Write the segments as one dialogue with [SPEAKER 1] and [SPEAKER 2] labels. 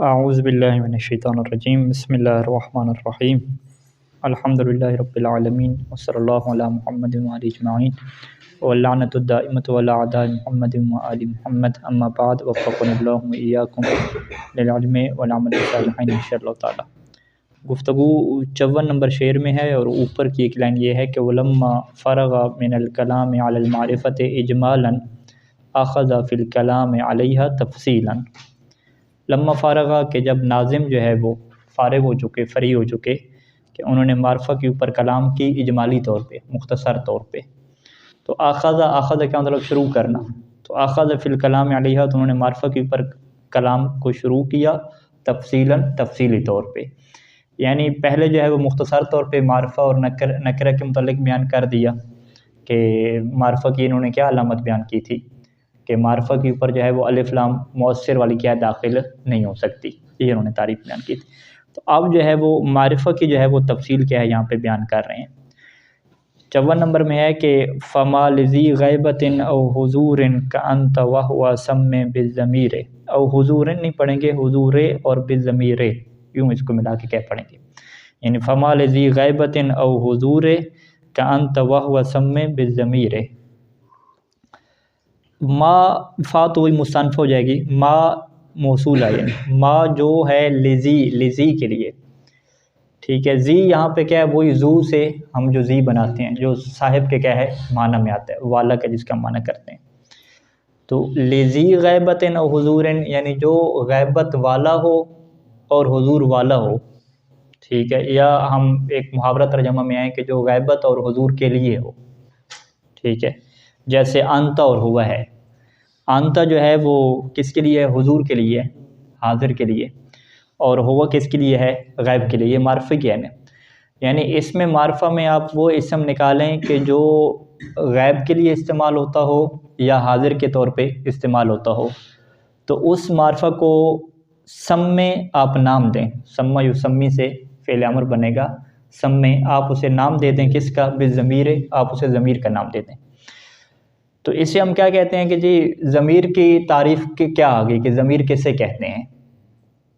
[SPEAKER 1] अऊज़ुबिल्लाहि मिनश्शैतानिर्रजीम बिस्मिल्लाहिर्रहमानिर्रहीम अल्हम्दुलिल्लाहि रब्बिल आलमीन वस्सल्लल्लाहु अला मुहम्मदिन व आलिहि अजमईन वल्लअनतु दाइमतु अला अअदाइ मुहम्मदिन व आलि मुहम्मद अम्मा बाद वफ़क़निल्लाहु व इय्याकुम लिल इल्मि वल अमलि सालिहीन इंशाअल्लाह ताला। गुफ्तगू 54 नंबर शेर में है और ऊपर की एक लाइन ये है कि वलम्मा फ़रग़ मिनल कलाम अलल मारिफ़ति इजमालन अख़ज़ फ़िल कलाम अलैहा तफ़सीलन। लम्मा फ़ारगा के जब नाज़िम जो है वो फ़ारिग हो चुके, फ़री हो चुके कि उन्होंने मार्फ़ा के ऊपर कलाम की इजमाली तौर पे, मुख्तसर तौर पे। तो आख़ज़ा क्या मतलब शुरू करना, तो आख़ज़ फ़िल कलाम अलैहा तो उन्होंने मार्फ़ा के ऊपर कलाम को शुरू किया तफ़सीलन, तफ़सीली तौर पे। यानी पहले जो है वो मुख्तसर तौर पे मार्फ़ा और नकरा के मुतल्लिक़ बयान कर दिया कि मार्फ़ा की इन्होंने क्या अलामत बयान की थी कि मार्फ़ा के ऊपर जो है वो अलिफ़ लाम मुअस्सिर वाली क्या दाखिल नहीं हो सकती, ये उन्होंने तारीफ़ बयान की थी। तो अब जो है वो मारिफ़ा की जो है वो तफ़सील क्या है यहाँ पे बयान कर रहे हैं। 54 नंबर में है कि फ़मा लिज़ी ग़ैबतिन औ हुज़ूरिन कअन्त वहुव सम्मे बिज़्ज़मीर औ हुज़ूरिन नहीं पढ़ेंगे, हुज़ूरे और बिज़्ज़मीर यूँ इसको मिला के क्या पढ़ेंगे। यानी फ़मा लिज़ी ग़ैबतिन औ हुज़ूरे कअन्त वहुव सम्मे बिज़्ज़मीर। माँ फ़ा तो वही मुस्तनफ़ हो जाएगी, माँ मौसूल है, यानी माँ जो है लिज़ी के लिए, ठीक है। ज़ी यहाँ पे क्या है, वही ज़ू से हम जो ज़ी बनाते हैं जो साहिब के क्या है माना में आता है, वाला का जिसका माना करते हैं। तो लिज़ी ग़ैबतिन और हुज़ूरिन यानी जो ग़ैबत वाला हो और हुज़ूर वाला हो, ठीक है। या हम एक मुहावरा तर्जमा में आए कि जो ग़ैबत और हुज़ूर के लिए हो, ठीक है। जैसे अंता और हुआ है, अंता जो है वो किसके लिए है, हुज़ूर के लिए, हाज़िर के लिए, और हुआ किसके लिए है, ग़ैब के लिए। ये मार्फ़े की है ना, यानी इसमें मार्फ़ा में आप वो इसम निकालें कि जो ग़ैब के लिए इस्तेमाल होता हो या हाज़िर के तौर पे इस्तेमाल होता हो, तो उस मार्फ़ा को सम में आप नाम दें। सम्मा युसम्मी से फ़ेल अमर बनेगा, सम में आप उसे नाम दे दें किसका, बिज़्ज़मीर, आप उसे ज़मीर का नाम दे दें। तो इसे हम क्या कहते हैं कि जी ज़मीर की तारीफ़ की क्या आ गई कि ज़मीर किसे कहते हैं।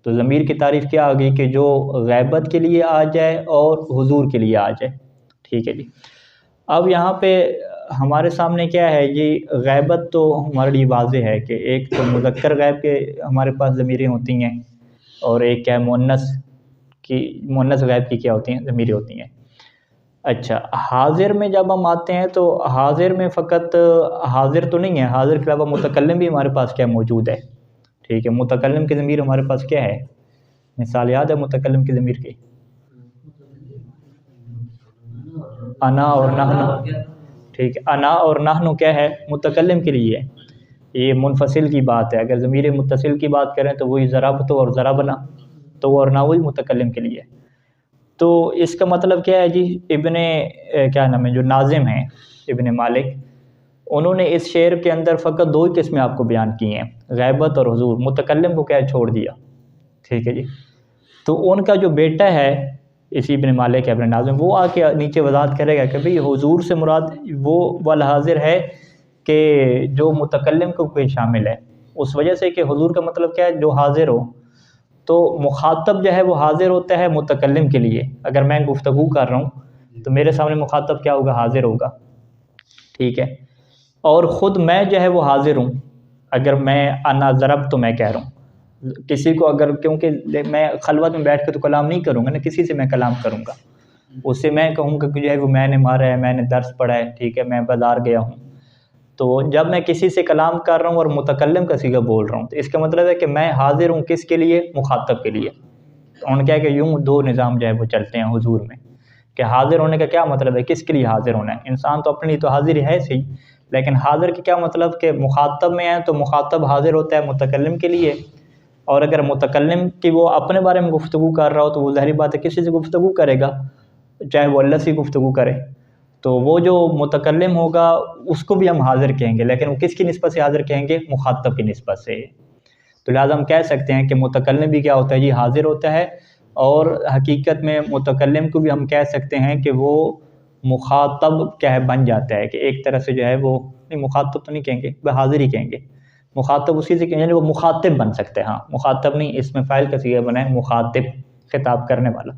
[SPEAKER 1] तो ज़मीर की तारीफ़ क्या आ गई कि जो ग़ैबत के लिए आ जाए और हुज़ूर के लिए आ जाए, ठीक है जी। अब यहाँ पे हमारे सामने क्या है जी, ग़ैबत तो हमारे लिए वाज़ेह है कि एक तो मुज़क्कर ग़ैब के हमारे पास ज़मीरें होती हैं और एक क्या है मुअन्नस ग़ैब की क्या होती हैं, ज़मीरें होती हैं। अच्छा, हाज़िर में जब हम आते हैं तो हाज़िर में फ़कत हाज़िर तो नहीं है, हाज़िर के अलावा मुतकल्लिम भी हमारे पास क्या मौजूद है, ठीक है। मुतकल्लिम की ज़मीर हमारे पास क्या है, मिसाल याद है मुतकल्लिम की ज़मीर की, अना और नहनु, ठीक है। अना और नहनु क्या है, मुतकल्लिम के लिए है, ये मुनफ़सिल की बात है। अगर ज़मीर मुत्तसिल की बात करें तो वही ज़रबतु और ज़रबना, तो और ना वही मुतकल्लिम के लिए। तो इसका मतलब क्या है जी, क्या नाम है जो नाज़िम हैं इब्ने मालिक, उन्होंने इस शेर के अंदर फ़कत दो ही किस्में आपको बयान की हैं, ग़ैबत और हुज़ूर, मुतकल्लिम को क्या छोड़ दिया, ठीक है जी। तो उनका जो बेटा है इसी इब्ने मालिक इब्ने नाज़िम, वो आके नीचे वज़ाहत करेगा कि भाई हुज़ूर से मुराद वो वाला हाज़िर है कि जो मुतकल्लिम को कोई शामिल है, उस वजह से कि हुज़ूर का मतलब क्या है, जो हाज़िर हो। तो मुखातब जो है वो हाज़िर होता है मुतकल्लिम के लिए। अगर मैं गुफ्तगू कर रहा हूँ तो मेरे सामने मुखातब क्या होगा, हाज़िर होगा, ठीक है। और ख़ुद मैं जो है वो हाज़िर हूँ, अगर मैं अना ज़रब तो मैं कह रहा हूँ किसी को, अगर क्योंकि मैं खलवत में बैठ के तो कलाम नहीं करूँगा ना, किसी से मैं कलाम करूँगा, उससे मैं कहूँगा कि जो है वो मैंने मारा है, मैंने दर्स पढ़ा है, ठीक है, मैं बाज़ार गया हूँ। तो जब मैं किसी से कलाम कर रहा हूँ और मुतकल्लिम का सीगा बोल रहा हूँ, तो इसका मतलब है कि मैं हाज़िर हूँ किसके लिए, मुखातब के लिए। तो उन्होंने क्या कि यूँ दो निज़ाम जो है वो चलते हैं हुज़ूर में कि हाज़िर होने का क्या मतलब है, किसके लिए हाज़िर होना है। इंसान तो अपने लिए तो हाज़िर है सही, लेकिन हाज़िर के क्या मतलब कि मुखातब में है तो मुखातब हाज़िर होता है मुतकल्लिम के लिए, और अगर मुतकल्लिम की वो अपने बारे में गुफ्तगू कर रहा हो तो वो ज़ाहिर बात है किसी से गुफ्तगू करेगा, चाहे वो अल्लाह से गुफ्तगू करे। तो वो जो मुतकल्लिम होगा उसको भी हम हाज़िर कहेंगे, लेकिन वो किसकी निस्बत से हाज़िर कहेंगे, मुखातब की निस्बत से। तो लिहाजा हम कह सकते हैं कि मुतकल्लिम भी क्या होता है जी, हाज़िर होता है, और हकीकत में मुतकल्लिम को भी हम कह सकते हैं कि वो मुखातब क्या है बन जाता है, कि एक तरह से जो है वो नहीं, मुखातब तो नहीं कहेंगे, वह हाज़िर ही कहेंगे, मुखातब उसी से, यानी वो मुखातिब बन सकते हैं। हाँ, मुखातब नहीं, इसमें फ़ाइल का सीगा बना है मुखातिब, खिताब करने वाला।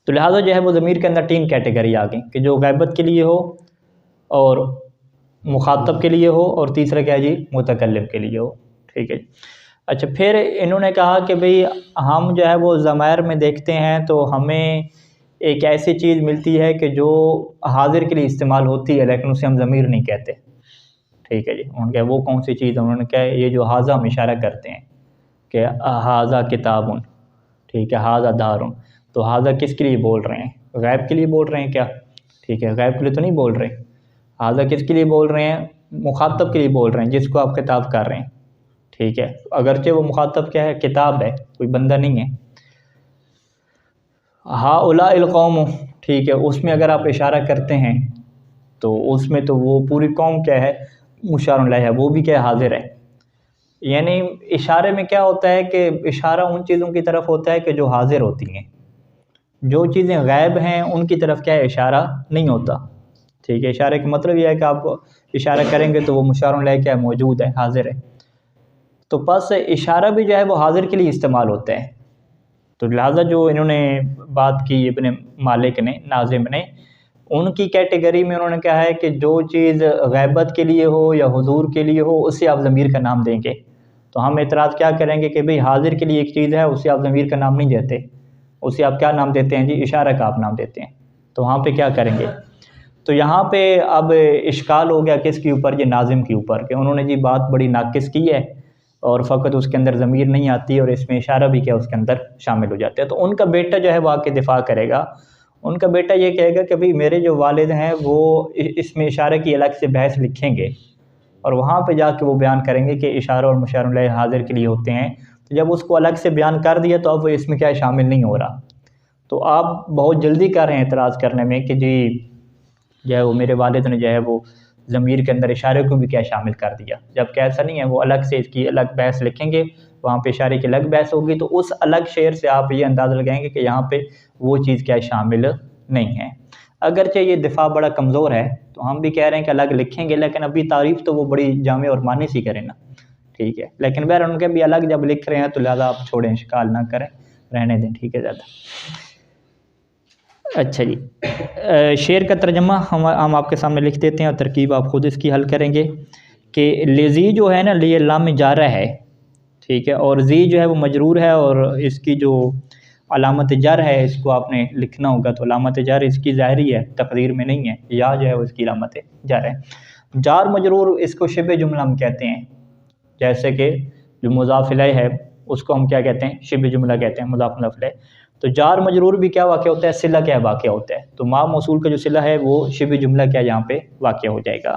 [SPEAKER 1] तो लिहाजा जो है वो ज़मीर के अंदर 3 कैटेगरी आ गई कि जो गैबत के लिए हो और मुखातब के लिए हो और तीसरा क्या है जी, मुतकल्लिम के लिए हो। ठीक है। अच्छा, फिर इन्होंने कहा कि भाई हम जो है वो ज़मायर में देखते हैं तो हमें एक ऐसी चीज़ मिलती है कि जो हाजिर के लिए इस्तेमाल होती है लेकिन उसे हम ज़मीर नहीं कहते। ठीक है जी। उनके वो कौन सी चीज़, उन्होंने कहा ये जो हाजा हम इशारा करते हैं कि हाजा किताबुन, ठीक है, हाजा दारुन, तो हाजा किसके लिए बोल रहे हैं, गैब के लिए बोल रहे हैं क्या? ठीक है, गैब के लिए तो नहीं बोल रहे। हाजा किसके लिए बोल रहे हैं? मुखातब के लिए बोल रहे हैं, जिसको आप खिताब कर रहे हैं। ठीक है, अगरचे वो मुखातब क्या है, किताब है, कोई बंदा नहीं है। हाउलाइल कौम, ठीक है, उसमें अगर आप इशारा करते हैं तो उसमें तो वो पूरी कौम क्या है, मुशारुन अलैह है, वो भी क्या है, हाजिर है। यानी इशारे में क्या होता है कि इशारा उन चीज़ों की तरफ होता है कि जो हाजिर होती हैं, जो चीज़ें गैब हैं उनकी तरफ क्या है, इशारा नहीं होता। ठीक है, इशारे का मतलब यह है कि आप इशारा करेंगे तो वो मुशारुन अलैह क्या है, मौजूद है, हाजिर है। तो बस इशारा भी जो है वो हाजिर के लिए इस्तेमाल होता है। तो लिहाजा जो इन्होंने बात की इब्ने मालिक ने, नाजिम ने, उनकी कैटेगरी में उन्होंने कहा है कि जो चीज़ गैबत के लिए हो या हुजूर के लिए हो उसे आप ज़मीर का नाम देंगे। तो हम एतराज़ क्या करेंगे कि भाई हाजिर के लिए एक चीज़ है, उसे आप ज़मीर का नाम नहीं देते, उसे आप क्या नाम देते हैं जी, इशारा का आप नाम देते हैं। तो वहाँ पे क्या करेंगे? तो यहाँ पे अब इश्काल हो गया किसके ऊपर, ये नाजिम के ऊपर, कि उन्होंने जी बात बड़ी नाकिस की है और फ़कत उसके अंदर ज़मीर नहीं आती और इसमें इशारा भी क्या उसके अंदर शामिल हो जाता है। तो उनका बेटा जो है वो आके दिफ़ा करेगा। उनका बेटा ये कहेगा कि भाई मेरे जो वालिद हैं वो इसमें इशारे की अलग से बहस लिखेंगे और वहाँ पे जाके वो बयान करेंगे कि इशारा और मुशारुन अलैह हाजिर के लिए होते हैं। तो जब उसको अलग से बयान कर दिया तो अब वो इसमें क्या शामिल नहीं हो रहा। तो आप बहुत जल्दी कर रहे हैं एतराज़ करने में कि जी जो है वो मेरे वालिद ने जो है वो ज़मीर के अंदर इशारे को भी क्या शामिल कर दिया, जबकि ऐसा नहीं है। वो अलग से इसकी अलग बहस लिखेंगे, वहाँ पे इशारे की अलग बहस होगी, तो उस अलग शेर से आप ये अंदाज़ा लगाएंगे कि यहाँ पे वो चीज़ क्या शामिल नहीं है। अगरचे ये दिफा बड़ा कमज़ोर है तो हम भी कह रहे हैं कि अलग लिखेंगे, लेकिन अभी तारीफ़ तो वो बड़ी जामे और मानी सी करें ना। ठीक है, लेकिन बहर उनके भी अलग जब लिख रहे हैं तो लिहाजा आप छोड़ें, शिकाल ना करें, रहने दें। ठीक है ज़्यादा। अच्छा जी, शेर का तर्जमा हम आपके सामने लिख देते हैं और तरकीब आप ख़ुद इसकी हल करेंगे कि लेज़ी जो है ना, लिए लाम जारा है, ठीक है, और जी जो है वो मजरूर है और इसकी जो अलामत जर है इसको आपने लिखना होगा। तो अलामत जर इसकी ज़ाहरी है, तकदीर में नहीं है, या जो है वो इसकी अलामत जर है। जार मजरूर इसको शिबे जुमला हम कहते हैं, जैसे कि जो मुज़ाफ़ इलैह है उसको हम क्या कहते हैं, शिबे जुमला कहते हैं, मुज़ाफ़ मुज़ाफ़ इलैह। तो जार मजरूर भी क्या वाक़या होता है, सिला क्या वाक़या होता है। तो मा मौसूल का जो सिला है वो शिबे जुमला क्या यहाँ पे वाक़या हो जाएगा।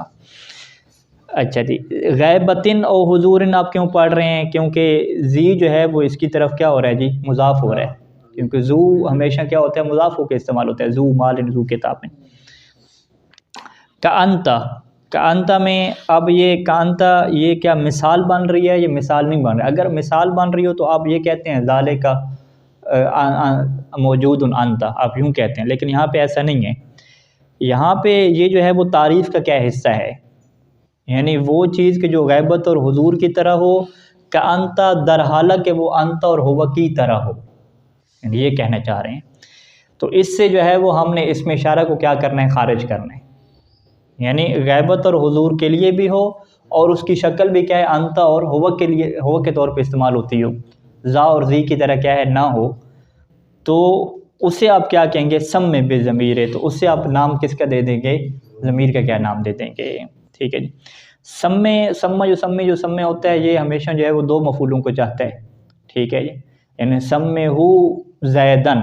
[SPEAKER 1] अच्छा जी, गैबतिन और हुजूरिन आप क्यों पढ़ रहे हैं, क्योंकि जी जो है वो इसकी तरफ क्या हो रहा है जी, मुज़ाफ़ हो रहा है, क्योंकि जू हमेशा क्या होता है, मुज़ाफ़ होकर इस्तेमाल होता है। जू माल जू किताब में का अंता में, अब ये का अंता ये क्या मिसाल बन रही है, ये मिसाल नहीं बन रहा। अगर मिसाल बन रही हो तो आप ये कहते हैं ज़ाले का मौजूद अंता, आप यूँ कहते हैं, लेकिन यहाँ पे ऐसा नहीं है। यहाँ पे ये जो है वो तारीफ़ का क्या हिस्सा है, यानी वो चीज़ कि जो गैबत और हुजूर की तरह हो, का अंता दर हालत के वो अंता और हुवा की तरह हो, यानी ये कहना चाह रहे हैं। तो इससे जो है वो हमने इसमें इशारा को क्या करना है, खारिज करना है, यानी गैबत और हुजूर के लिए भी हो और उसकी शक्ल भी क्या है, अंता और हुवा के लिए, हुवा के तौर पे इस्तेमाल होती हो, जा और जी की तरह क्या है ना हो, तो उसे आप क्या कहेंगे, सम में बेज़मीर है, तो उससे आप नाम किसका दे देंगे, ज़मीर का क्या नाम दे देंगे। ठीक है जी। सम्मे जो सम्मे होता है ये हमेशा जो है वो 2 मफूलों को चाहता है। ठीक है जी, यानी सम्मे हु ज़ैदन,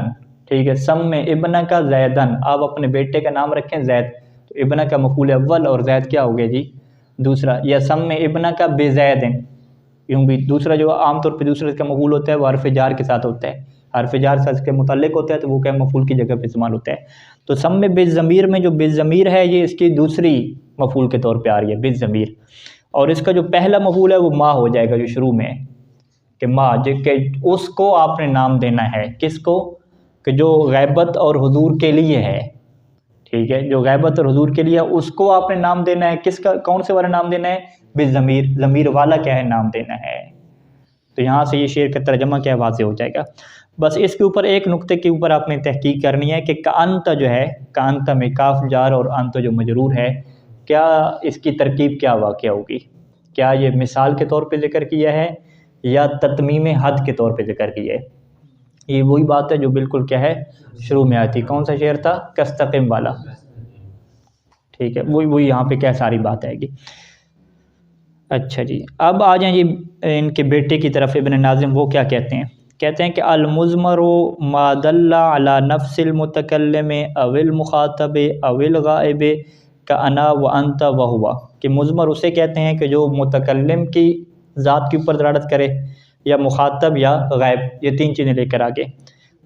[SPEAKER 1] ठीक है, सम्मे इब्ना का ज़ैदन, आप अपने बेटे का नाम रखें ज़ैद, तो इब्ना का मफूल अव्वल और ज़ैद क्या हो गया जी, दूसरा। या सम्मे इब्ना का बेज़ैदिन, यूँ भी दूसरा जो आमतौर पर दूसरे का मफूल होता है वो हर्फ जार के साथ होता है, हर्फ जार से इसके मुतल्लिक होता है, तो वो क्या मफूल की जगह पे इस्तेमाल होता है। तो सम्मे बेज़मीर में जो बेज़मीर है ये इसकी दूसरी मफूल के तौर पे आ रही है, बेज़मीर, और इसका जो पहला मफूल है वो माँ हो जाएगा, जो शुरू में है कि माँ, जो कि उसको आपने नाम देना है, किसको, कि जो गैबत और हुजूर के लिए है। ठीक है, जो गैबत और हुजूर के लिए उसको आपने नाम देना है, किसका, कौन से वाला नाम देना है, बिल ज़मीर, ज़मीर वाला क्या है, नाम देना है। तो यहाँ से ये शेर का तर्जमा क्या वाज़ेह हो जाएगा। बस इसके ऊपर एक नुक्ते के ऊपर आपने तहकीक करनी है कि कांत जो है, कांत में काफ जार और अंत जो मजरूर है, क्या इसकी तरकीब क्या वाक़या होगी, क्या ये मिसाल के तौर पे ज़िक्र किया है या ततमीम हद के तौर पे ज़िक्र किया है। ये वही बात है जो बिल्कुल क्या है शुरू में आई थी। कौन सा शेर था, कस्तक़िम वाला, ठीक है, वही यहाँ पे क्या सारी बात आएगी। अच्छा जी, अब आ जाएं जी इनके बेटे की तरफ, इब्न नाज़िम वो क्या कहते हैं, कहते हैं कि अल-मुज़मरु मा दल्ला अला नफ्सिल मुतकल्लिम अविल मुखातब अविल गाइब का अना व अंत व हुआ, कि मुज़मर उसे कहते हैं कि जो मुतकल्लिम की ज़ात के ऊपर दलालत करे, या मुखातब या गायब, ये तीन चीज़ें लेकर आगे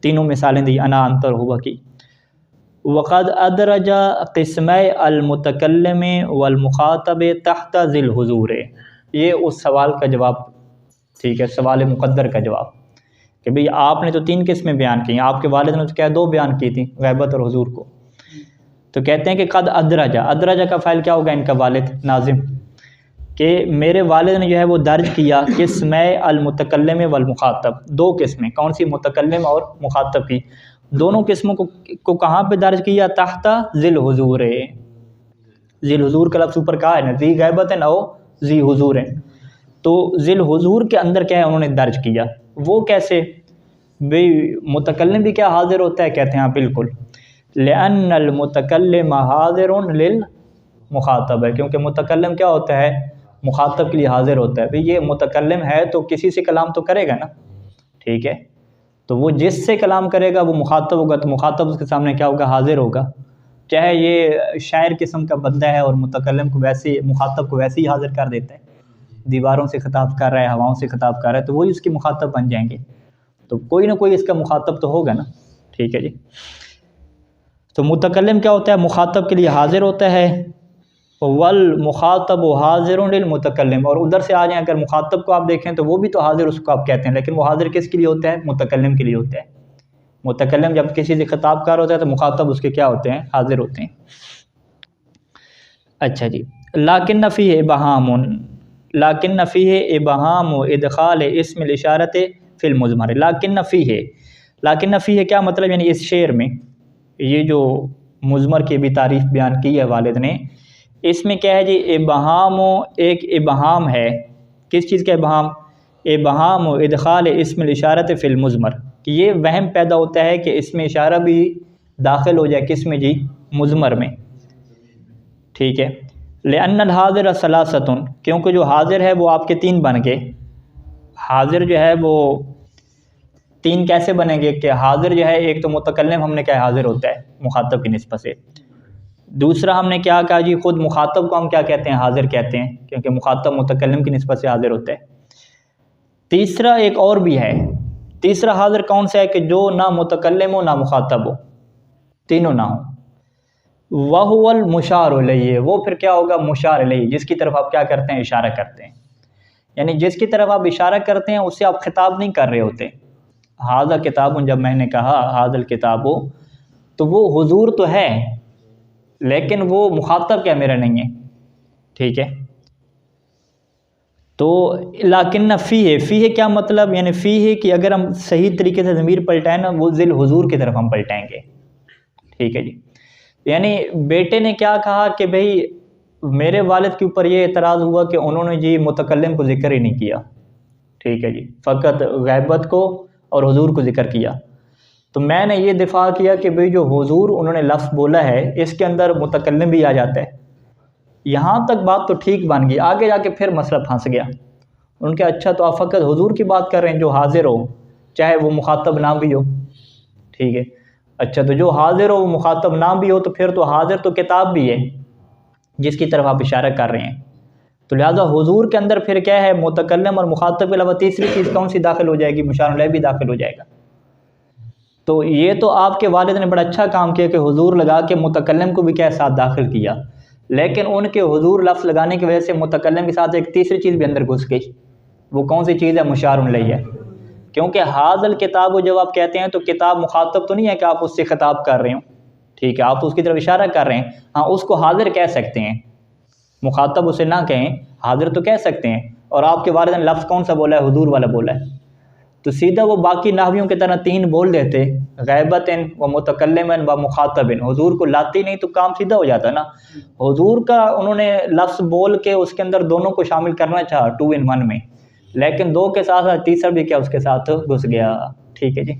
[SPEAKER 1] तीनों मिसालें दी, अना अंत और हुआ की। वक़द अदरजा क़िस्मै अल-मुतकल्लिम वल मुखातब तहत ज़िल हुज़ूर, ये उस सवाल का जवाब, ठीक है, सवाल मुक़द्दर का जवाब, कि भाई आपने तो तीन किस्में बयान की, आपके वालिद ने तो क्या दो बयान की थी, गैबत और हुज़ूर को। तो कहते हैं कि कद अदरजा, अदरजा का फ़ाइल क्या होगा, इनका वालिद नाज़िम, कि मेरे वालिद ने जो है वो दर्ज किया किस्मै अल-मुतकल्लिम वल मुखातब, दो किस्में, कौन सी, मुतकल्लिम और मुखातब की, दोनों किस्मों को कहाँ पे दर्ज किया, तहता ज़िल हुज़ूर, ज़िल हुज़ूर का लफ्ज़ ऊपर कहा है ना, ज़ी गैबत है ना वो ज़ी हुज़ूर है, तो ज़िल हुज़ूर के अंदर क्या है उन्होंने दर्ज किया। वो कैसे भाई, मुतकल्लिम भी क्या हाज़िर होता है, कहते हैं हाँ बिल्कुल, लिअन्नल मुतकल्लिम हाज़िरुन लिल मुखातब है, क्योंकि मुतकल्लिम क्या होता है, मुखातब के लिए हाज़िर होता है। भाई ये मुतकल्लिम है तो किसी से कलाम तो करेगा ना, ठीक है, तो वो जिससे कलाम करेगा वो मुखातब होगा, तो मुखातब उसके सामने क्या होगा, हाज़िर होगा। चाहे ये शायर किस्म का बंदा है और मुतकल्लिम को वैसे, मुखातब को वैसे ही हाज़िर कर देता है, दीवारों से खिताब कर रहा है, हवाओं से खिताब कर रहा है, तो वही उसके मुखातब बन जाएंगे, तो कोई ना कोई इसका मुखातब तो होगा ना, ठीक है जी। तो मुतकल्लिम क्या होता है, मुखातब के लिए हाज़िर होता है, वल मुखातब हाज़िरुन लिल मुतकल्लिम, और उधर से आ जाए अगर मुखातब को आप देखें तो वो भी तो हाज़िर उसको आप कहते हैं, लेकिन वो हाज़िर किसके लिए होता है, मुतकल्लिम के लिए होता है। मुतकल्लिम जब किसी से खिताब कर होता है तो मुखातब उसके क्या होते हैं, हाज़िर होते हैं। अच्छा जी, लाकिन नफ़ी इबहामुन, लाकिन नफ़ी इबहाम इदखाल इस्मिल इशारत फिल मुज़मर, लाकिन नफ़ी है, लाकिन नफ़ी है क्या मतलब, यानी इस शेर में ये जो मुज़मर की भी तारीफ़ बयान की है वालिद ने, इसमें क्या है जी, इबहाम, एक इबहाम है, किस चीज़ का इबहाम, इबहाम इदखाल इस्मिल इशारत फिल मुज़मर, कि ये वहम पैदा होता है कि इसमें इशारा भी दाखिल हो जाए, किस में जी, मुज़मर में, ठीक है। लिअन्नल हाज़िर सलासतुन, क्योंकि जो हाज़िर है वो आपके तीन बन गए, हाज़िर जो है वो तीन कैसे बनेंगे, कि हाज़िर जो है एक तो मुतकल्लिम हमने क्या हाज़िर होता है मुखातब की निस्बत से, दूसरा हमने क्या कहा जी, ख़ुद मुखातब को हम क्या कहते हैं, हाज़िर कहते हैं, क्योंकि मुखातब मुतकल्लिम की निस्बत से हाज़िर होता है। तीसरा एक और भी है, तीसरा हाज़िर कौन सा है, कि जो ना मुतकल्लिम हो ना मुखातब हो, तीनों ना हो, वहुवल मुशार इलैहि, वो फिर क्या होगा, मुशार इलैहि, जिसकी तरफ आप क्या करते हैं, इशारा करते हैं, यानी जिसकी तरफ आप इशारा करते हैं उससे आप खिताब नहीं कर रहे होते। हाज़ा किताबुन, जब मैंने कहा हाज़ल किताबो, तो वो हुजूर तो है लेकिन वो मुखातब क्या मेरा नहीं है, ठीक है। तो लाकिन फ़ी है क्या मतलब, यानी फ़ी है कि अगर हम सही तरीके से ज़मीर पलटाएं ना, वो ज़िल हुजूर की तरफ हम पलटाएंगे, ठीक है जी। यानी बेटे ने क्या कहा कि भाई मेरे वालिद के ऊपर ये एतराज़ हुआ कि उन्होंने जी मुतकल्लिम को ज़िक्र ही नहीं किया, ठीक है जी, फ़कत गैबत को और हुजूर को ज़िक्र किया। तो मैंने ये दिफा किया कि भाई जो हुजूर उन्होंने लफ्ज़ बोला है इसके अंदर मुतकल्लिम भी आ जाता है। यहाँ तक बात तो ठीक बन गई, आगे जाके फिर मसला फंस गया। उनके अच्छा तो आप फ़कत हुजूर की बात कर रहे हैं जो हाज़िर हो, चाहे वो मुखातब ना भी हो, ठीक है। अच्छा तो जो हाज़िर हो वो मुखातब ना भी हो, तो फिर तो हाज़िर तो किताब भी है जिसकी तरफ आप इशारा कर रहे हैं। तो लिहाजा हुजूर के अंदर फिर क्या है, मुतकल्लिम और मुखातब के अलावा तीसरी चीज़ कौन सी दाखिल हो जाएगी, मुशार इलैहि भी दाखिल हो जाएगा। तो ये तो आपके वालिद ने बड़ा अच्छा काम किया कि हुजूर लगा के मुतकल्लिम को भी क्या साथ दाखिल किया, लेकिन उनके हुजूर लफ्ज़ लगाने की वजह से मुतकल्लिम के साथ एक तीसरी चीज़ भी अंदर घुस गई। वो कौन सी चीज़ है, मुशार इलैहि है। क्योंकि हाज़ल किताब जब आप कहते हैं तो किताब मुखातब तो नहीं है कि आप उससे खिताब कर रहे हो, ठीक है, आप उसकी तरफ इशारा कर रहे हैं, हाँ उसको हाज़िर कह सकते हैं, मुखातब उसे ना कहें, हाजिर तो कह सकते हैं, और आपके वालिद ने लफ्ज़ कौन सा बोला है, हुजूर वाला बोला है, तो सीधा वो बाकी नाहवियों की तरह 3 बोल देते, गैबतन व मुतकल्लिमन व मुखातबिन, हुजूर को लाती नहीं तो काम सीधा हो जाता ना। हुजूर का उन्होंने लफ्ज़ बोल के उसके अंदर दोनों को शामिल करना चाहा 2 in 1 में, लेकिन 2 के साथ साथ तीसरा भी क्या उसके साथ घुस गया। ठीक है जी,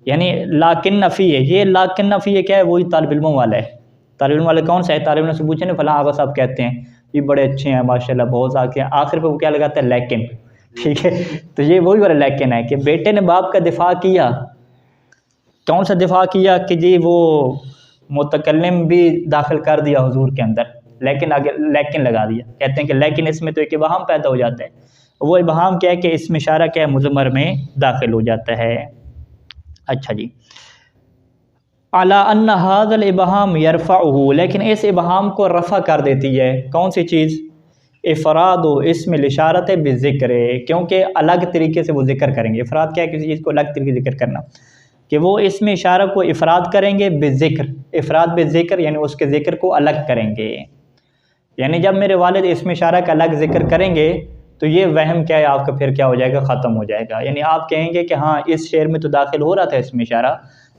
[SPEAKER 1] यानी लाकिन नफ़ी है, ये लाकिन नफ़ी है क्या है, वही तालिब इल्मों वाला है। तालिब इल्म वाले कौन सा है, तालिब इल्म से पूछे ना फलां आगा साहब कहते हैं ये बड़े अच्छे हैं माशाल्लाह बहुत आगे हैं, आखिर पे वो क्या लगाता है, लेकिन। ठीक है, तो ये वही वाला लेकिन है कि बेटे ने बाप का दिफा किया, कौन सा दिफा किया कि जी वो मुतकल्लिम भी दाखिल कर दिया हुजूर के अंदर, लेकिन आगे लेकिन लगा दिया। कहते हैं कि लेकिन इसमें तो एक इबहाम पैदा हो जाता है, वो इबहाम क्या है कि इसमें इशारा क्या है, मुज़मर में दाखिल हो जाता है। अच्छा जी, अला अन्ना हाज़ल इबहाम यरफ़अहु, लेकिन इस इबहाम को रफ़ा कर देती है कौन सी चीज़, इफ़राद इसमें इशारत बिज़िक्र, क्योंकि अलग तरीके से वो जिक्र करेंगे। इफ़राद क्या है, किसी चीज़ को अलग तरीके से जिक्र करना, कि वो इसमें इशारा को इफ़राद करेंगे बिज़िक्र, इफ़राद बिज़िक्र यानी उसके ज़िक्र को अलग करेंगे। यानी जब मेरे वालिद इसमें इशारा का अलग जिक्र करेंगे तो ये वहम क्या है आपका फिर क्या हो जाएगा, ख़त्म हो जाएगा। यानी आप कहेंगे कि हाँ इस शेर में तो दाखिल हो रहा था इसमें इशारा,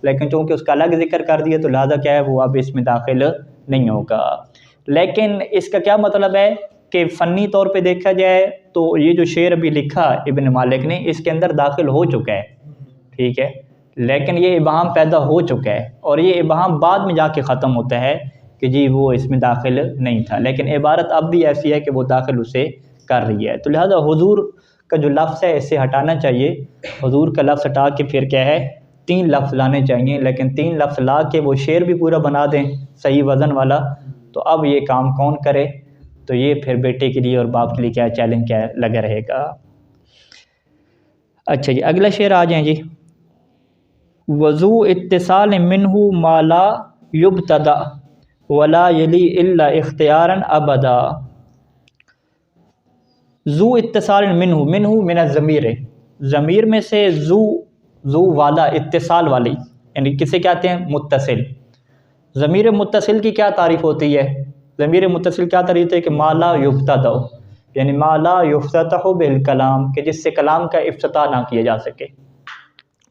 [SPEAKER 1] लेकिन चूँकि उसका अलग जिक्र कर दिया तो लिहाजा क्या है वो अब इसमें दाखिल नहीं होगा। लेकिन इसका क्या मतलब है कि फ़नी तौर पे देखा जाए तो ये जो शेर अभी लिखा इब्न मालिक ने, इसके अंदर दाखिल हो चुका है, ठीक है, लेकिन ये इबहाम पैदा हो चुका है और ये इबहाम बाद में जाके ख़त्म होता है कि जी वो इसमें दाखिल नहीं था, लेकिन इबारत अब भी ऐसी है कि वो दाखिल उसे कर रही है। तो लिहाजा हुजूर का जो लफ्ज़ है इससे हटाना चाहिए, हुजूर का लफ्ज़ हटा के फिर क्या है 3 लफ्ज़ लाने चाहिए, लेकिन 3 लफ्ज़ ला के वो शेर भी पूरा बना दें सही वज़न वाला, तो अब ये काम कौन करे, तो ये फिर बेटे के लिए और बाप के लिए क्या चैलेंज क्या लगा रहेगा। अच्छा जी, अगला शेर आ जाएँ जी, वज़ू इत्तिसाल मिन्हु माला युब्तदा वला यली इल्ला इख्तियारन अबदा। ज़ू इत्तिसाल मिन्हु, मिन्हु मिन ज़मीर, ज़मीर में से ज़ू वाला, इत्तिसाल वाली, यानी किसे कहते हैं, मुत्तसिल। ज़मीर मुत्तसिल की क्या तारीफ़ होती है, ज़मीर मुत्तसिल क्या तारीफ़ है कि माला युफ्तदा, यानी माला युफ्ततहु बिल कलाम, कि जिससे कलाम का इफ्तिताह ना किया जा सके।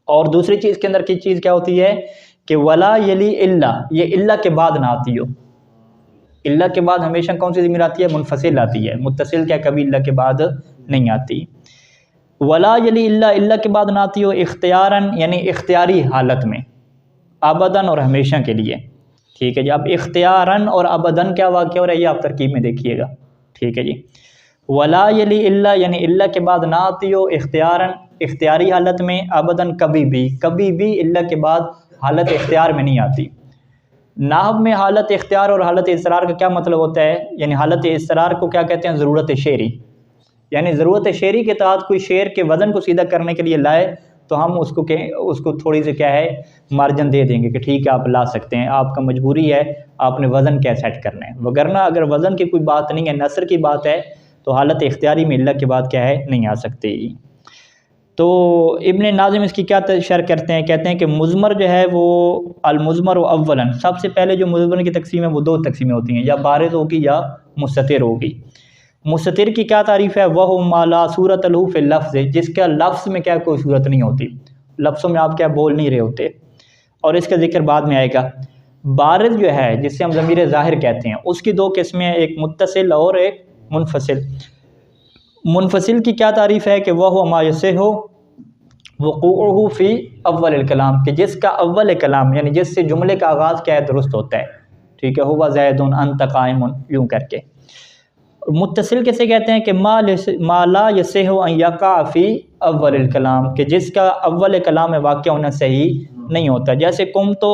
[SPEAKER 1] और दूसरी चीज़ के अंदर की चीज़ क्या होती है कि वला यली इल्ला, ये इल्ला के बाद ना आती हो, इल्ला के बाद हमेशा कौन सी ज़मीर आती है, मुनफसिल आती है, मुत्तसिल क्या कभी इल्ला के बाद नहीं आती। वला यली इल्ला, इल्ला के बाद ना आती हो, इख्तियारन यानी इख्तियारी हालत में, अबदन और हमेशा के लिए। ठीक है जी, अब इख्तियारन और अबदन क्या वाक़या हो रहा है ये आप तरकीब में देखिएगा। ठीक है जी, वला यली इल्ला यानी इल्ला के बाद ना आती हो, इख्तियारन इख्तियारी हालत में, अबदन कभी भी इल्ला के बाद हालत इख्तियार में नहीं आती। नाहव में हालत इख्तियार और हालत इसरार का क्या मतलब होता है, यानी हालत इसरार को क्या कहते हैं, ज़रूरत शेरी, यानी ज़रूरत शेरी के तहत कोई शेर के वज़न को सीधा करने के लिए लाए तो हम उसको थोड़ी सी क्या है मार्जिन दे देंगे कि ठीक है आप ला सकते हैं, आपका मजबूरी है, आपने वज़न क्या सेट करना है। वगरना अगर वज़न की कोई बात नहीं है, नसर की बात है, तो हालत इख्तियारी में इल्ला के बाद क्या है नहीं आ सकती। तो इब्न नाज़िम इसकी क्या शरह करते हैं, कहते हैं कि मुज़मर जो है वो अलमुज़मर व अव्वलन, सबसे पहले जो मुज़मर की तकसीम है वो 2 तकसीमें होती हैं, या बारिज़ होगी या मुस्ततिर होगी। मुस्ततिर की क्या तारीफ़ है, वह माला सूरत लहू फ़िल लफ्ज़, जिसका लफ्ज़ में क्या कोई सूरत नहीं होती, लफ्ज़ों में आप क्या बोल नहीं रहे होते, और इसका जिक्र बाद में आएगा। बारिज़ जो है जिससे हम ज़मीर ज़ाहिर कहते हैं उसकी 2 किस्में हैं, एक मुत्तसिल और एक मुनफसिल। मुनफसिल की क्या तारीफ़ है कि वह मायसे हो वक़ूअहु फ़ी अव्वल कलाम, कि जिसका अव्वल कलाम यानी जिससे जुमले का आगाज़ क्या है दुरुस्त होता है। ठीक है, हुवा ज़ैदुन अंत क़ाइमुन, यूँ करके। मुत्तसिल किसे कहते हैं कि माला यसेहु अन यक़ा फ़ी अव्वल कलाम, कि जिसका अव्वल कलाम में वाक़या होना सही नहीं होता। जैसे कुम तो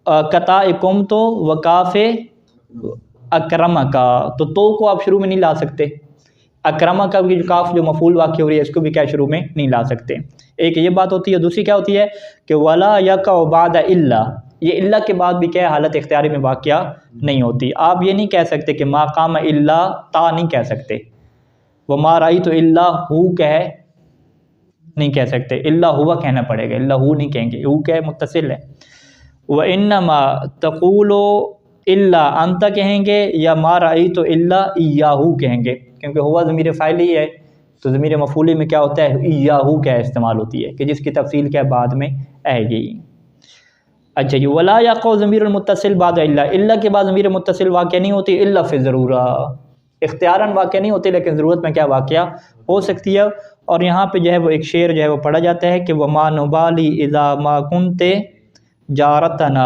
[SPEAKER 1] कता कुम तो वकाफ़े अकरमा का, तो को आप शुरू में नहीं ला सकते, अकरमा का भी जो काफ जो मफूल वाक़ हो रही है इसको भी क्या शुरू में नहीं ला सकते। एक ये बात होती है, दूसरी क्या होती है कि वला यक़ा बाद इल्ला, ये इल्ला के बाद भी क्या है हालत इख्तियारी में वाक़या नहीं होती। आप ये नहीं कह सकते कि मा काम इल्ला ता नहीं कह सकते, वो मा राई तो इल्ला हु कह नहीं कह सकते, इल्ला हुआ कहना पड़ेगा, इल्ला हु नहीं कहेंगे, हु क्या है मुत्तसिल है। व इन्नमा तक़ूलो इल्ला अंता कहेंगे या मा रअयतु इल्ला इय्याहू कहेंगे, क्योंकि हुआ ज़मीर फ़ाइल ही है, तो ज़मीर मफ़ूली में क्या होता है, इय्याहू क्या इस्तेमाल होती है, कि जिसकी तफसील क्या बाद में आएगी। अच्छा जी, वला यक़उ ज़मीरुल मुत्तसिल बाद इल्ला के बाद ज़मीर मुत्तसिल वाक़या नहीं होती, इल्ला फ़ी ज़रूरा, इख्तियारन वाक़या नहीं होती, लेकिन ज़रूरत में क्या वाक़या हो सकती है। और यहाँ पे जो है वो एक शेर जो है वो पढ़ा जाता है कि वमा नुबाली इज़ा मा कुन्ते जारतना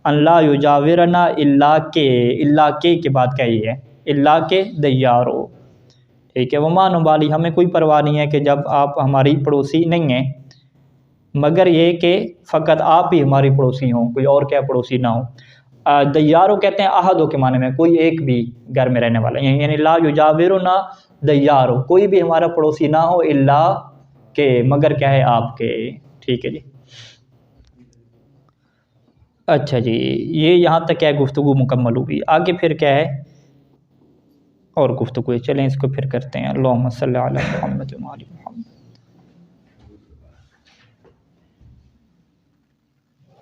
[SPEAKER 1] अल्ला युजाविरना इल्ला के बाद क्या ही है, इल्ला के दैयारो, ठीक है। वमा नुबाली, हमें कोई परवाह नहीं है कि जब आप हमारी पड़ोसी नहीं हैं, मगर ये कि फ़कत आप ही हमारी पड़ोसी हों, कोई और क्या पड़ोसी ना हो। दैयारो कहते हैं अहदों के माने में, कोई एक भी घर में रहने वाला, यानी ला युजाविरो ना दैयारो, कोई भी हमारा पड़ोसी ना हो, इल्ला के, मगर क्या है आपके, ठीक है जी। अच्छा जी, ये यहाँ तक क्या है गुफ्तगू मुकम्मल हुई। आगे फिर क्या है और गुफ्तगू, चलें इसको फिर करते हैं। अल्लाहुम्मा सल्ली अला मुहम्मद व आलि